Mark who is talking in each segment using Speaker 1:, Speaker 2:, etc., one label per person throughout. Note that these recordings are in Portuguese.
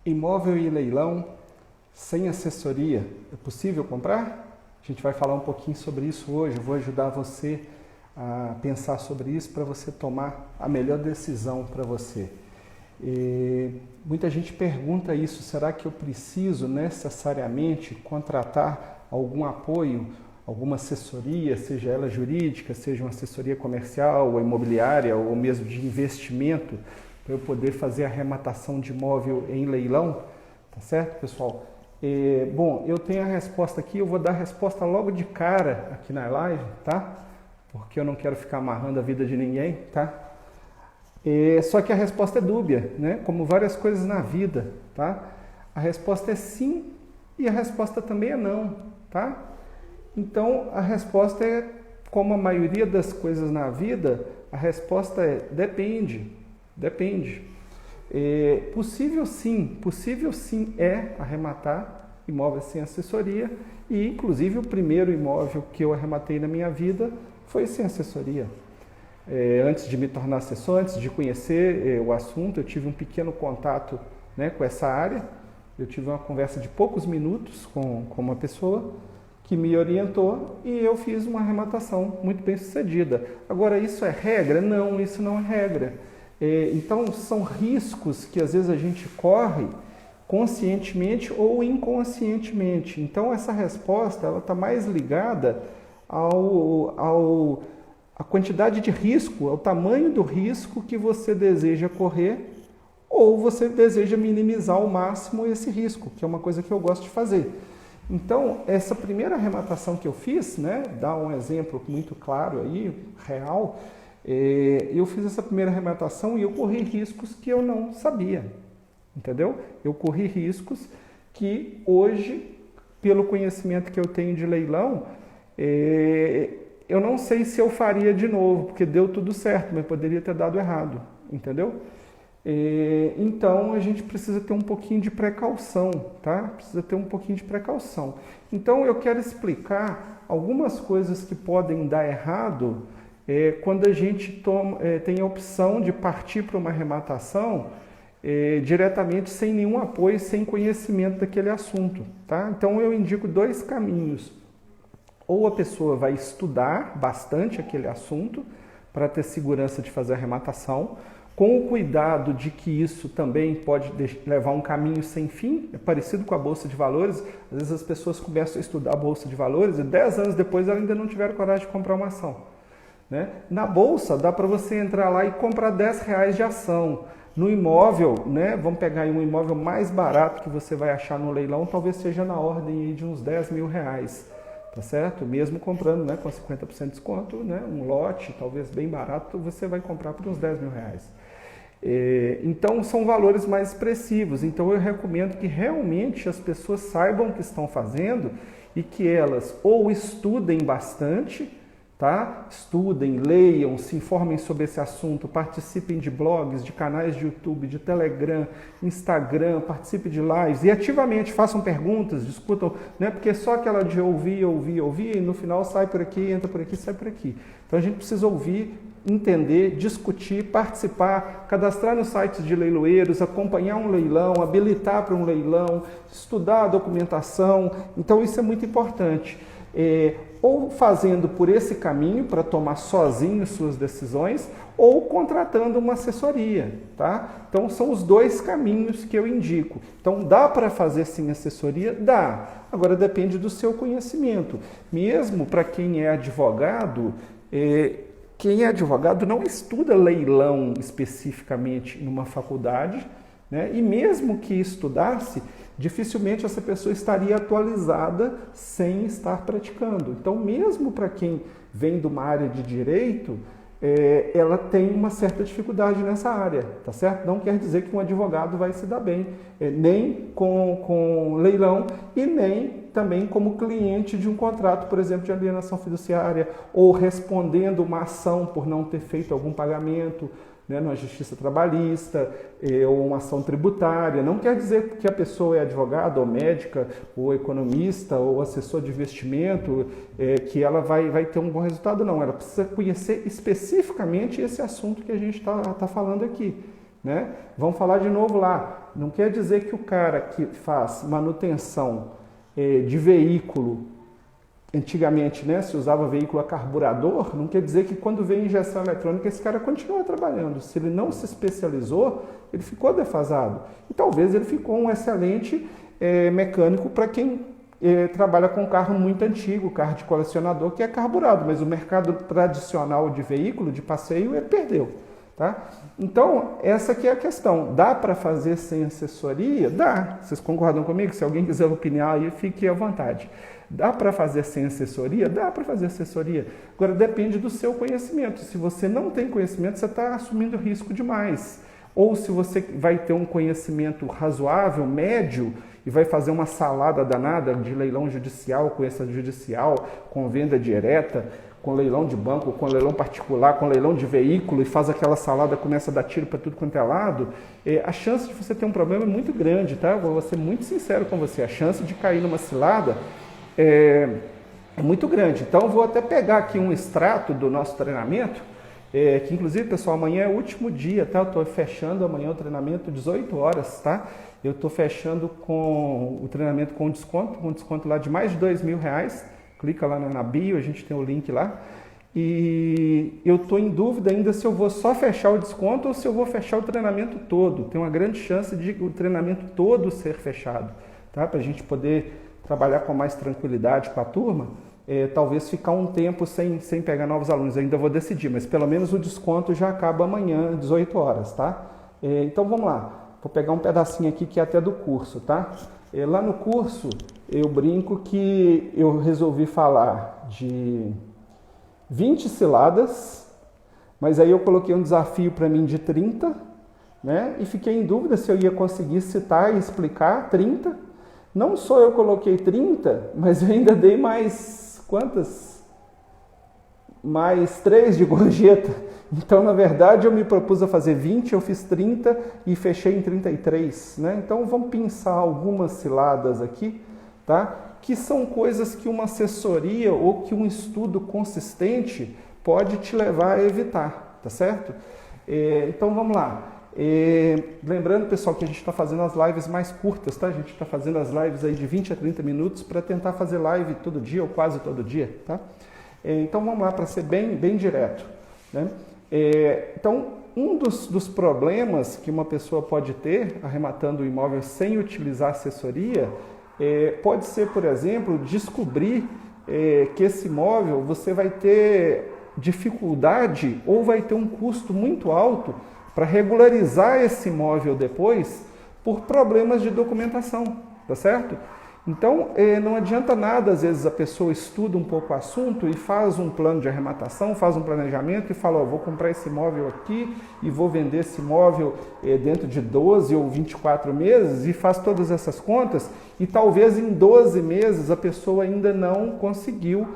Speaker 1: Imóvel em leilão, sem assessoria, é possível comprar? A gente vai falar um pouquinho sobre isso hoje. Eu vou ajudar você a pensar sobre isso para você tomar a melhor decisão para você. Muita gente pergunta isso, será que eu preciso necessariamente contratar algum apoio, alguma assessoria, seja ela jurídica, seja uma assessoria comercial ou imobiliária ou mesmo de investimento, para eu poder fazer a arrematação de imóvel em leilão? Tá certo, pessoal? Bom, eu tenho a resposta aqui, eu vou dar a resposta logo de cara aqui na live, tá? Porque eu não quero ficar amarrando a vida de ninguém, tá? Só que a resposta é dúbia, né? Como várias coisas na vida, tá? A resposta é sim e a resposta também é não, tá? Então, a resposta é, como a maioria das coisas na vida, a resposta é depende, depende. Possível sim é arrematar imóveis sem assessoria e, inclusive, o primeiro imóvel que eu arrematei na minha vida foi sem assessoria. Antes de me tornar assessor, antes de conhecer o assunto, eu tive um pequeno contato, né, com essa área. Eu tive uma conversa de poucos minutos com uma pessoa que me orientou e eu fiz uma arrematação muito bem sucedida. Agora, isso é regra? Não, isso não é regra. Então, são riscos que às vezes a gente corre conscientemente ou inconscientemente. Então, essa resposta ela está mais ligada a quantidade de risco, ao tamanho do risco que você deseja correr ou você deseja minimizar ao máximo esse risco, que é uma coisa que eu gosto de fazer. Então, essa primeira arrematação que eu fiz, né, dá um exemplo muito claro aí, real, eu fiz essa primeira arrematação e eu corri riscos que eu não sabia, entendeu? Eu corri riscos que hoje, pelo conhecimento que eu tenho de leilão, eu não sei se eu faria de novo, porque deu tudo certo, mas poderia ter dado errado, entendeu? Então, a gente precisa ter um pouquinho de precaução, tá? Precisa ter um pouquinho de precaução. Então, eu quero explicar algumas coisas que podem dar errado quando a gente tem a opção de partir para uma arrematação diretamente sem nenhum apoio, sem conhecimento daquele assunto, tá? Então, eu indico dois caminhos. Ou a pessoa vai estudar bastante aquele assunto para ter segurança de fazer a arrematação, com o cuidado de que isso também pode levar um caminho sem fim, é parecido com a Bolsa de Valores. Às vezes as pessoas começam a estudar a Bolsa de Valores e 10 anos depois elas ainda não tiveram coragem de comprar uma ação, né? Na Bolsa dá para você entrar lá e comprar R$10 de ação. No imóvel, né, vamos pegar aí um imóvel mais barato que você vai achar no leilão, talvez seja na ordem aí de uns R$10.000. Tá certo? Mesmo comprando, né, com 50% de desconto, né, um lote, talvez bem barato, você vai comprar por uns R$10.000. Então, são valores mais expressivos. Então, eu recomendo que realmente as pessoas saibam o que estão fazendo e que elas ou estudem bastante, tá? Estudem, leiam, se informem sobre esse assunto, participem de blogs, de canais de YouTube, de Telegram, Instagram, participem de lives e ativamente façam perguntas, discutam, né? Porque só aquela de ouvir e no final sai por aqui, entra por aqui, sai por aqui. Então a gente precisa ouvir, entender, discutir, participar, cadastrar nos sites de leiloeiros, acompanhar um leilão, habilitar para um leilão, estudar a documentação. Então isso é muito importante. Ou fazendo por esse caminho para tomar sozinho suas decisões, ou contratando uma assessoria, tá? Então são os dois caminhos que eu indico. Então dá para fazer sem assessoria? Dá. Agora depende do seu conhecimento. Mesmo para quem é advogado não estuda leilão especificamente numa faculdade, né? E mesmo que estudasse, dificilmente essa pessoa estaria atualizada sem estar praticando. Então, mesmo para quem vem de uma área de direito, ela tem uma certa dificuldade nessa área, tá certo? Não quer dizer que um advogado vai se dar bem, nem com leilão e nem também como cliente de um contrato, por exemplo, de alienação fiduciária, ou respondendo uma ação por não ter feito algum pagamento, né, na justiça trabalhista, ou uma ação tributária. Não quer dizer que a pessoa é advogada, ou médica, ou economista, ou assessor de investimento, que ela vai ter um bom resultado, não. Ela precisa conhecer especificamente esse assunto que a gente está falando aqui, né? Vamos falar de novo lá. Não quer dizer que o cara que faz manutenção de veículo, antigamente, né, se usava veículo a carburador, não quer dizer que quando vem injeção eletrônica esse cara continua trabalhando. Se ele não se especializou, ele ficou defasado. E talvez ele ficou um excelente mecânico para quem trabalha com carro muito antigo, carro de colecionador, que é carburado, mas o mercado tradicional de veículo, de passeio, ele perdeu. Tá? Então, essa aqui é a questão. Dá para fazer sem assessoria? Dá. Vocês concordam comigo? Se alguém quiser opinar aí, fique à vontade. Dá para fazer sem assessoria? Dá para fazer assessoria. Agora, depende do seu conhecimento. Se você não tem conhecimento, você está assumindo risco demais. Ou se você vai ter um conhecimento razoável, médio, e vai fazer uma salada danada de leilão judicial, com essa judicial, com venda direta, com leilão de banco, com leilão particular, com leilão de veículo, e faz aquela salada, começa a dar tiro para tudo quanto é lado, a chance de você ter um problema é muito grande, tá? Vou ser muito sincero com você, a chance de cair numa cilada é muito grande. Então, vou até pegar aqui um extrato do nosso treinamento, que inclusive, pessoal, amanhã é o último dia, tá? Eu estou fechando amanhã o treinamento 18 horas, tá? Eu estou fechando com o treinamento com desconto lá de mais de R$2.000. Clica lá na bio, a gente tem o link lá. E eu estou em dúvida ainda se eu vou só fechar o desconto ou se eu vou fechar o treinamento todo. Tem uma grande chance de o treinamento todo ser fechado, tá? Para a gente poder trabalhar com mais tranquilidade com a turma. Talvez ficar um tempo sem pegar novos alunos, eu ainda vou decidir, mas pelo menos o desconto já acaba amanhã, 18 horas, tá? Então vamos lá, vou pegar um pedacinho aqui que é até do curso, tá? Lá no curso eu brinco que eu resolvi falar de 20 ciladas, mas aí eu coloquei um desafio para mim de 30, né? E fiquei em dúvida se eu ia conseguir citar e explicar 30. Não só eu coloquei 30, mas eu ainda dei mais quantas? Mais 3 de gorjeta. Então, na verdade, eu me propus a fazer 20, eu fiz 30 e fechei em 33, né? Então, vamos pensar algumas ciladas aqui, tá? Que são coisas que uma assessoria ou que um estudo consistente pode te levar a evitar, tá certo? Então, vamos lá. Lembrando, pessoal, que a gente está fazendo as lives mais curtas, tá? A gente está fazendo as lives aí de 20 a 30 minutos para tentar fazer live todo dia ou quase todo dia, tá? Então vamos lá para ser bem direto, né? Então, um dos problemas que uma pessoa pode ter arrematando o imóvel sem utilizar assessoria pode ser, por exemplo, descobrir que esse imóvel você vai ter dificuldade ou vai ter um custo muito alto para regularizar esse imóvel depois por problemas de documentação, tá certo? Então, não adianta nada, às vezes a pessoa estuda um pouco o assunto e faz um plano de arrematação, faz um planejamento e fala, vou comprar esse imóvel aqui e vou vender esse imóvel dentro de 12 ou 24 meses e faz todas essas contas e talvez em 12 meses a pessoa ainda não conseguiu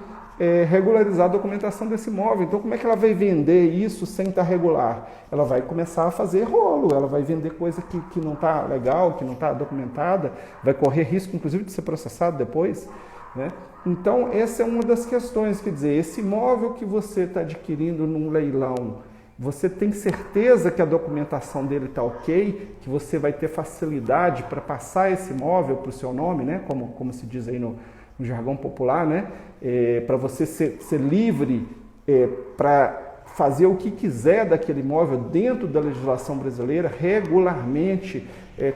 Speaker 1: regularizar a documentação desse imóvel. Então, como é que ela vai vender isso sem estar regular? Ela vai começar a fazer rolo, ela vai vender coisa que não está legal, que não está documentada, vai correr risco, inclusive, de ser processado depois, né? Então, essa é uma das questões, quer dizer, esse imóvel que você está adquirindo num leilão, você tem certeza que a documentação dele está ok, que você vai ter facilidade para passar esse imóvel para o seu nome, né? Como se diz aí no jargão popular, né? Para você ser livre para fazer o que quiser daquele imóvel dentro da legislação brasileira, regularmente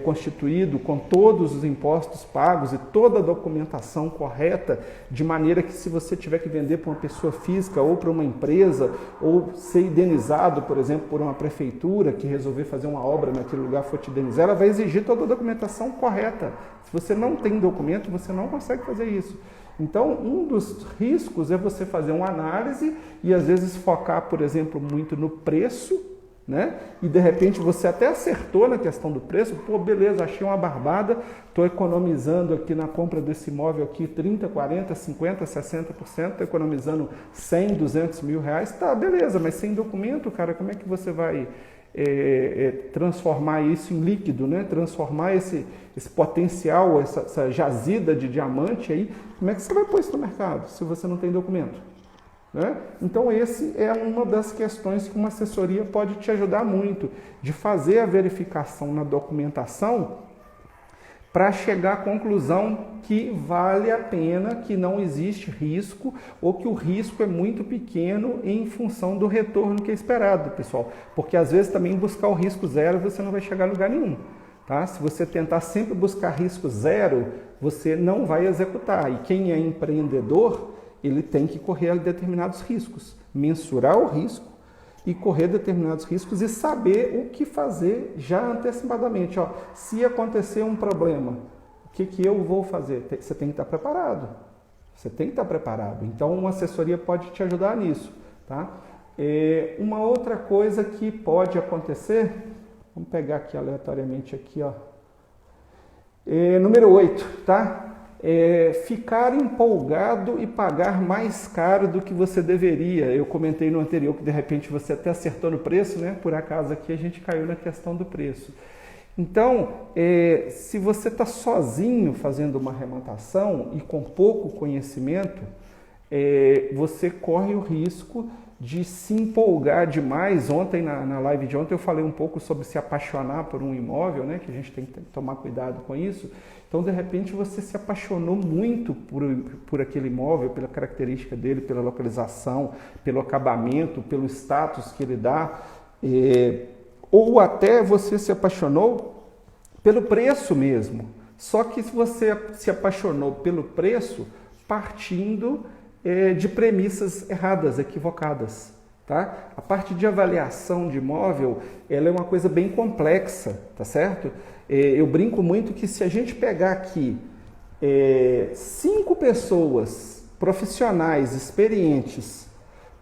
Speaker 1: constituído, com todos os impostos pagos e toda a documentação correta, de maneira que se você tiver que vender para uma pessoa física ou para uma empresa, ou ser indenizado, por exemplo, por uma prefeitura que resolver fazer uma obra naquele lugar, for te indenizar, ela vai exigir toda a documentação correta. Se você não tem documento, você não consegue fazer isso. Então, um dos riscos é você fazer uma análise e às vezes focar, por exemplo, muito no preço, né? E de repente você até acertou na questão do preço, pô, beleza, achei uma barbada, estou economizando aqui na compra desse imóvel aqui 30, 40, 50, 60%, estou economizando 100, 200 mil reais, tá, beleza, mas sem documento, cara, como é que você vai transformar isso em líquido, né? Transformar esse potencial, essa jazida de diamante aí, como é que você vai pôr isso no mercado se você não tem documento? né? Então, esse é uma das questões que uma assessoria pode te ajudar muito, de fazer a verificação na documentação para chegar à conclusão que vale a pena, que não existe risco ou que o risco é muito pequeno em função do retorno que é esperado, pessoal. Porque às vezes também buscar o risco zero você não vai chegar a lugar nenhum. Tá? Se você tentar sempre buscar risco zero, você não vai executar. E quem é empreendedor, ele tem que correr determinados riscos, mensurar o risco e correr determinados riscos e saber o que fazer já antecipadamente. Ó, se acontecer um problema, o que eu vou fazer? Você tem que estar preparado. Você tem que estar preparado. Então, uma assessoria pode te ajudar nisso. Tá? Uma outra coisa que pode acontecer, vamos pegar aqui aleatoriamente aqui, ó. Número 8, tá? Ficar empolgado e pagar mais caro do que você deveria. Eu comentei no anterior que de repente você até acertou no preço, né? Por acaso aqui a gente caiu na questão do preço. Então, se você está sozinho fazendo uma arrematação e com pouco conhecimento, você corre o risco de se empolgar demais. Ontem, na live de ontem, eu falei um pouco sobre se apaixonar por um imóvel, né? Que a gente tem que tomar cuidado com isso. Então, de repente, você se apaixonou muito por aquele imóvel, pela característica dele, pela localização, pelo acabamento, pelo status que ele dá, ou até você se apaixonou pelo preço mesmo. Só que você se apaixonou pelo preço partindo de premissas erradas, equivocadas. Tá? A parte de avaliação de imóvel, ela é uma coisa bem complexa, tá certo? Eu brinco muito que se a gente pegar aqui 5 pessoas profissionais, experientes,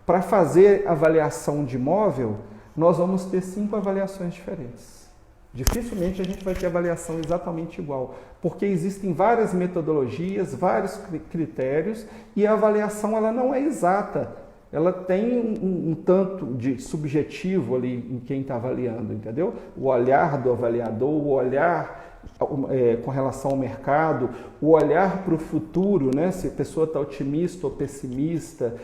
Speaker 1: para fazer avaliação de imóvel, nós vamos ter 5 avaliações diferentes. Dificilmente a gente vai ter avaliação exatamente igual, porque existem várias metodologias, vários critérios e a avaliação ela não é exata. Ela tem um tanto de subjetivo ali em quem está avaliando, entendeu? O olhar do avaliador, o olhar com relação ao mercado, o olhar para o futuro, né? Se a pessoa está otimista ou pessimista,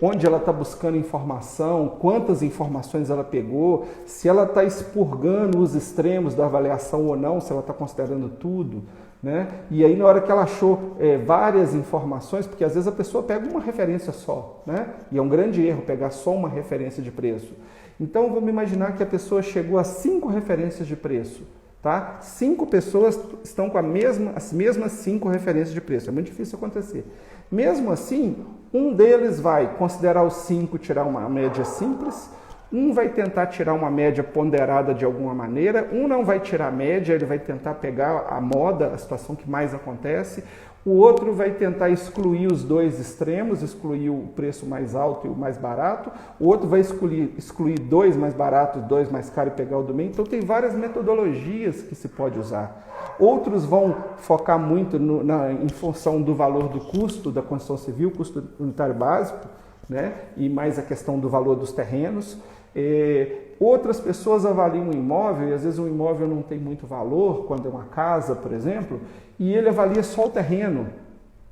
Speaker 1: onde ela está buscando informação, quantas informações ela pegou, se ela está expurgando os extremos da avaliação ou não, se ela está considerando tudo. Né? E aí na hora que ela achou várias informações, porque às vezes a pessoa pega uma referência só, né? E é um grande erro pegar só uma referência de preço. Então vamos imaginar que a pessoa chegou a 5 referências de preço, tá? 5 pessoas estão com as mesmas 5 referências de preço, é muito difícil acontecer. Mesmo assim, um deles vai considerar os 5, tirar uma média simples, um vai tentar tirar uma média ponderada de alguma maneira, um não vai tirar a média, ele vai tentar pegar a moda, a situação que mais acontece, o outro vai tentar excluir os dois extremos, excluir o preço mais alto e o mais barato, o outro vai excluir 2 mais baratos, 2 mais caros e pegar o do meio. Então tem várias metodologias que se pode usar. Outros vão focar muito em função do valor do custo da construção civil, custo unitário básico, né? E mais a questão do valor dos terrenos. Outras pessoas avaliam um imóvel, e às vezes um imóvel não tem muito valor, quando é uma casa, por exemplo, e ele avalia só o terreno.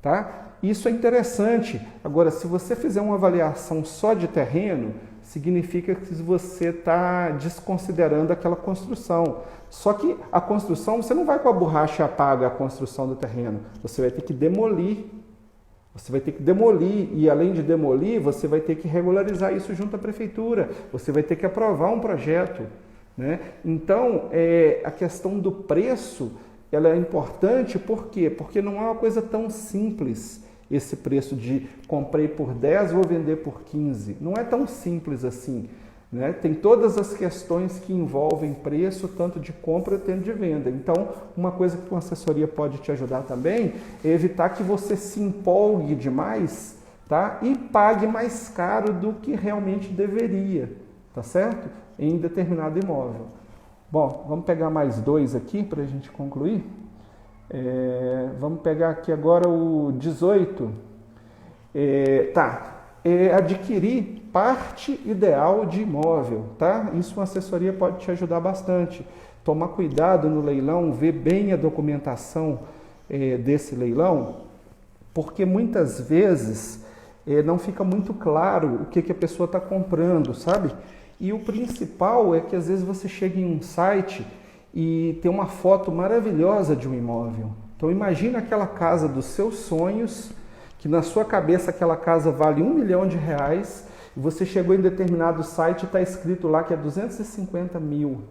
Speaker 1: Tá? Isso é interessante. Agora, se você fizer uma avaliação só de terreno, significa que você está desconsiderando aquela construção. Só que a construção, você não vai com a borracha apaga a construção do terreno, você vai ter que demolir. Você vai ter que demolir e, além de demolir, você vai ter que regularizar isso junto à prefeitura. Você vai ter que aprovar um projeto. Né? Então, a questão do preço ela é importante, por quê? Porque não é uma coisa tão simples esse preço de comprei por 10, vou vender por 15. Não é tão simples assim. Né? Tem todas as questões que envolvem preço, tanto de compra quanto de venda. Então, uma coisa que uma assessoria pode te ajudar também é evitar que você se empolgue demais, tá? E pague mais caro do que realmente deveria, tá certo? Em determinado imóvel. Bom, vamos pegar mais 2 aqui para a gente concluir. Vamos pegar aqui agora o 18. Adquirir parte ideal de imóvel, tá? Isso uma assessoria pode te ajudar bastante. Tomar cuidado no leilão, ver bem a documentação desse leilão, porque muitas vezes não fica muito claro o que a pessoa está comprando, sabe? E o principal é que às vezes você chega em um site e tem uma foto maravilhosa de um imóvel. Então imagina aquela casa dos seus sonhos, que na sua cabeça aquela casa vale R$1 milhão, e você chegou em determinado site e está escrito lá que é 250 mil.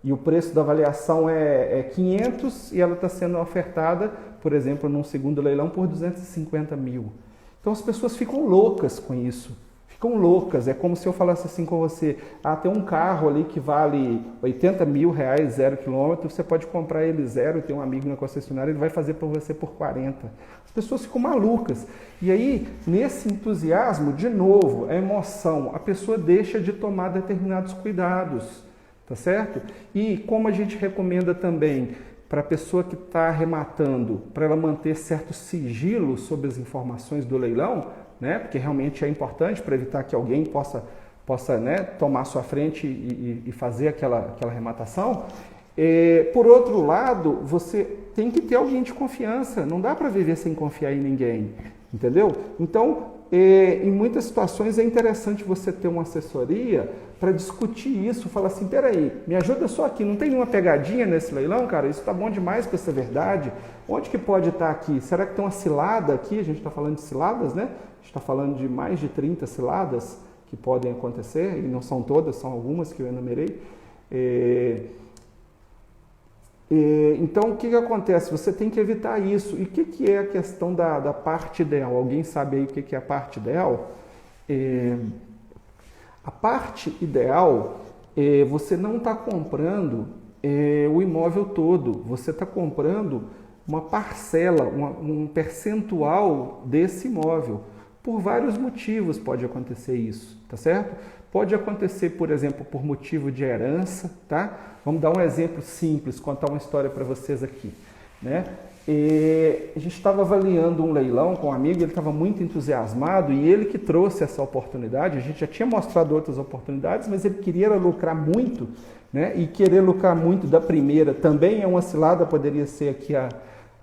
Speaker 1: E o preço da avaliação é 500 e ela está sendo ofertada, por exemplo, num segundo leilão por 250 mil. Então as pessoas ficam loucas com isso. Ficam loucas. É como se eu falasse assim com você, tem um carro ali que vale R$80 mil, 0 quilômetro, você pode comprar ele zero, tem um amigo na concessionária, ele vai fazer para você por 40. As pessoas ficam malucas. E aí, nesse entusiasmo, de novo, a emoção, a pessoa deixa de tomar determinados cuidados, tá certo? E como a gente recomenda também para a pessoa que está arrematando, para ela manter certo sigilo sobre as informações do leilão, né? Porque realmente é importante para evitar que alguém possa né, tomar sua frente e fazer aquela arrematação. Por outro lado, você tem que ter alguém de confiança, não dá para viver sem confiar em ninguém, entendeu? Então, em muitas situações é interessante você ter uma assessoria para discutir isso, falar assim, peraí, me ajuda só aqui, não tem nenhuma pegadinha nesse leilão, cara? Isso está bom demais para ser verdade. Onde que pode estar aqui? Será que tem uma cilada aqui? A gente está falando de ciladas, né? A gente está falando de mais de 30 ciladas que podem acontecer, e não são todas, são algumas que eu enumerei. Então, o que acontece? Você tem que evitar isso. E o que é a questão da parte ideal? Alguém sabe aí o que é a parte ideal? A parte ideal, você não está comprando o imóvel todo, você está comprando uma parcela, um percentual desse imóvel. Por vários motivos pode acontecer isso, tá certo? Pode acontecer, por exemplo, por motivo de herança, tá? Vamos dar um exemplo simples, contar uma história para vocês aqui, né? A gente estava avaliando um leilão com um amigo, ele estava muito entusiasmado e ele que trouxe essa oportunidade. A gente já tinha mostrado outras oportunidades, mas ele queria lucrar muito, né? E querer lucrar muito da primeira também é uma cilada, poderia ser aqui a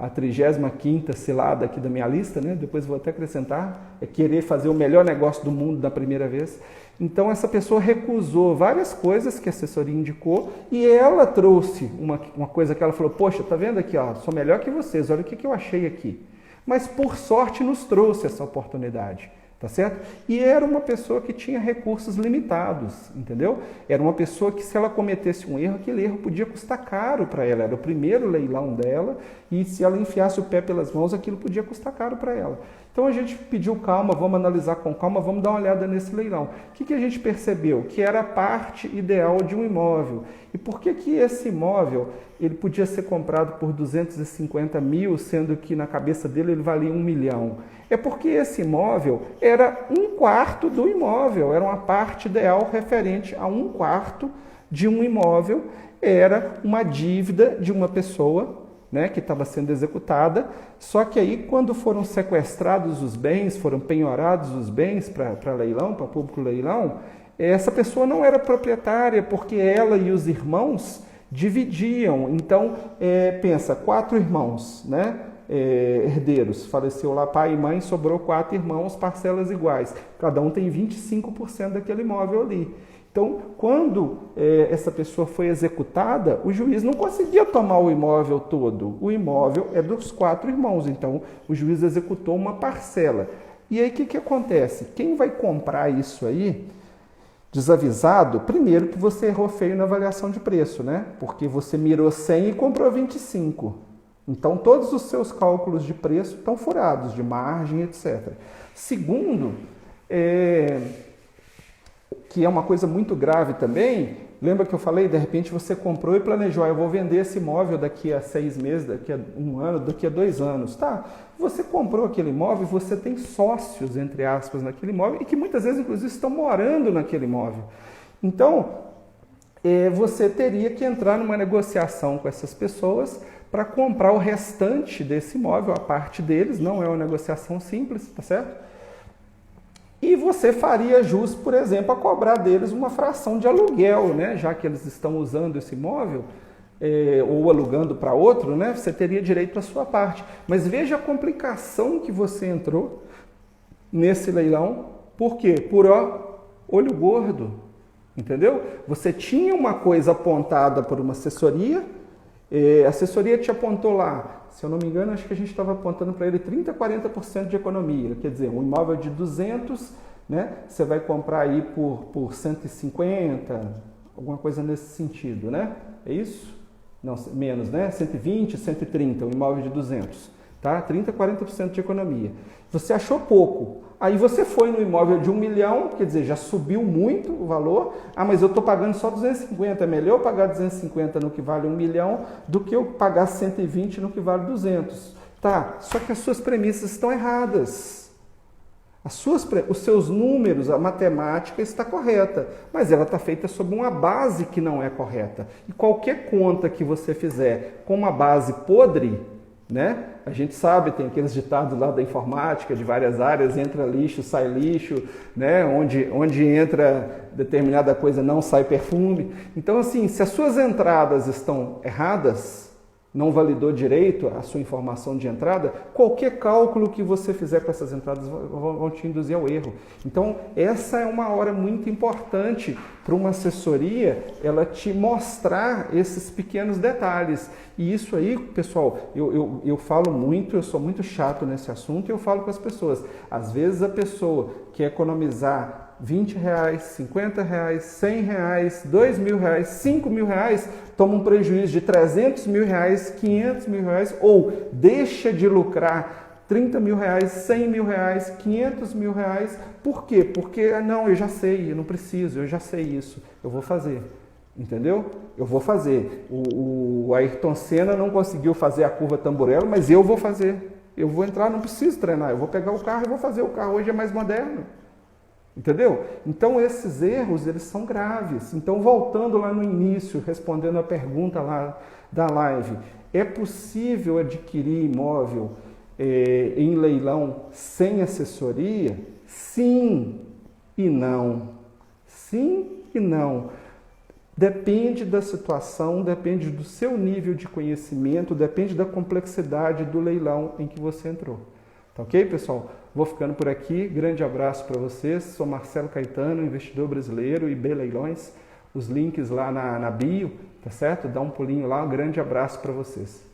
Speaker 1: 35ª cilada aqui da minha lista, né? Depois vou até acrescentar, é querer fazer o melhor negócio do mundo da primeira vez. Então essa pessoa recusou várias coisas que a assessoria indicou e ela trouxe uma coisa que ela falou, poxa, tá vendo aqui, ó, sou melhor que vocês, olha o que eu achei aqui. Mas por sorte nos trouxe essa oportunidade. Tá certo? E era uma pessoa que tinha recursos limitados, entendeu? Era uma pessoa que, se ela cometesse um erro, aquele erro podia custar caro para ela. Era o primeiro leilão dela e, se ela enfiasse o pé pelas mãos, aquilo podia custar caro para ela. Então a gente pediu calma, vamos analisar com calma, vamos dar uma olhada nesse leilão. O que a gente percebeu? Que era a parte ideal de um imóvel. E por que esse imóvel ele podia ser comprado por 250 mil, sendo que na cabeça dele ele valia 1 milhão? É porque esse imóvel era 1/4 do imóvel, era uma parte ideal referente a 1/4 de um imóvel, era uma dívida de uma pessoa, né, que estava sendo executada, só que aí quando foram sequestrados os bens, foram penhorados os bens para leilão, para público leilão, essa pessoa não era proprietária, porque ela e os irmãos dividiam. Então, pensa, 4 irmãos, né? Herdeiros, faleceu lá pai e mãe, sobrou 4 irmãos, parcelas iguais, cada um tem 25% daquele imóvel ali. Então, quando essa pessoa foi executada, o juiz não conseguia tomar o imóvel todo, o imóvel é dos 4 irmãos, então o juiz executou uma parcela. E aí o que acontece? Quem vai comprar isso aí, desavisado, primeiro que você errou feio na avaliação de preço, né? Porque você mirou 100 e comprou 25. Então, todos os seus cálculos de preço estão furados, de margem, etc. Segundo, que é uma coisa muito grave também, lembra que eu falei, de repente você comprou e planejou, eu vou vender esse imóvel daqui a 6 meses, daqui a 1 ano, daqui a 2 anos, tá? Você comprou aquele imóvel, você tem sócios, entre aspas, naquele imóvel, e que muitas vezes, inclusive, estão morando naquele imóvel. Então, você teria que entrar numa negociação com essas pessoas para comprar o restante desse imóvel, a parte deles, não é uma negociação simples, tá certo? E você faria jus, por exemplo, a cobrar deles uma fração de aluguel, né? Já que eles estão usando esse imóvel, ou alugando para outro, né? Você teria direito à sua parte. Mas veja a complicação que você entrou nesse leilão. Por quê? Por olho gordo, entendeu? Você tinha uma coisa apontada por uma assessoria, a assessoria te apontou lá, se eu não me engano, acho que a gente estava apontando para ele 30%, 40% de economia, quer dizer, um imóvel de 200, né, você vai comprar aí por 150, alguma coisa nesse sentido, né? É isso? Não, menos, né? 120, 130, um imóvel de 200, tá? 30%, 40% de economia. Você achou pouco. Aí você foi no imóvel de 1 milhão, quer dizer, já subiu muito o valor. Ah, mas eu estou pagando só 250. É melhor eu pagar 250 no que vale 1 milhão do que eu pagar 120 no que vale 200. Tá, só que as suas premissas estão erradas. Os seus números, a matemática está correta, mas ela está feita sob uma base que não é correta. E qualquer conta que você fizer com uma base podre, né? A gente sabe, tem aqueles ditados lá da informática, de várias áreas, entra lixo, sai lixo, né? Onde entra determinada coisa não sai perfume. Então, assim, se as suas entradas estão erradas, não validou direito a sua informação de entrada, qualquer cálculo que você fizer com essas entradas vão te induzir ao erro. Então, essa é uma hora muito importante para uma assessoria, ela te mostrar esses pequenos detalhes. E isso aí, pessoal, eu falo muito, eu sou muito chato nesse assunto e eu falo com as pessoas. Às vezes a pessoa quer economizar R$20, R$50, R$100, R$2.000, R$5.000, toma um prejuízo de R$300 mil, R$500 mil, ou deixa de lucrar R$30 mil, R$100 mil, R$500 mil. Por quê? Porque, não, eu já sei, eu não preciso, eu já sei isso, eu vou fazer. Entendeu? Eu vou fazer. O Ayrton Senna não conseguiu fazer a curva Tamburello, mas eu vou fazer. Eu vou entrar, não preciso treinar, eu vou pegar o carro e vou fazer. O carro hoje é mais moderno. Entendeu? Então esses erros, eles são graves. Então, voltando lá no início, respondendo a pergunta lá da live, é possível adquirir imóvel em leilão sem assessoria? Sim e não. Sim e não. Depende da situação, depende do seu nível de conhecimento, depende da complexidade do leilão em que você entrou. Tá ok, pessoal? Vou ficando por aqui. Grande abraço para vocês. Sou Marcelo Caetano, investidor brasileiro e B Leilões. Os links lá na bio, tá certo? Dá um pulinho lá. Um grande abraço para vocês.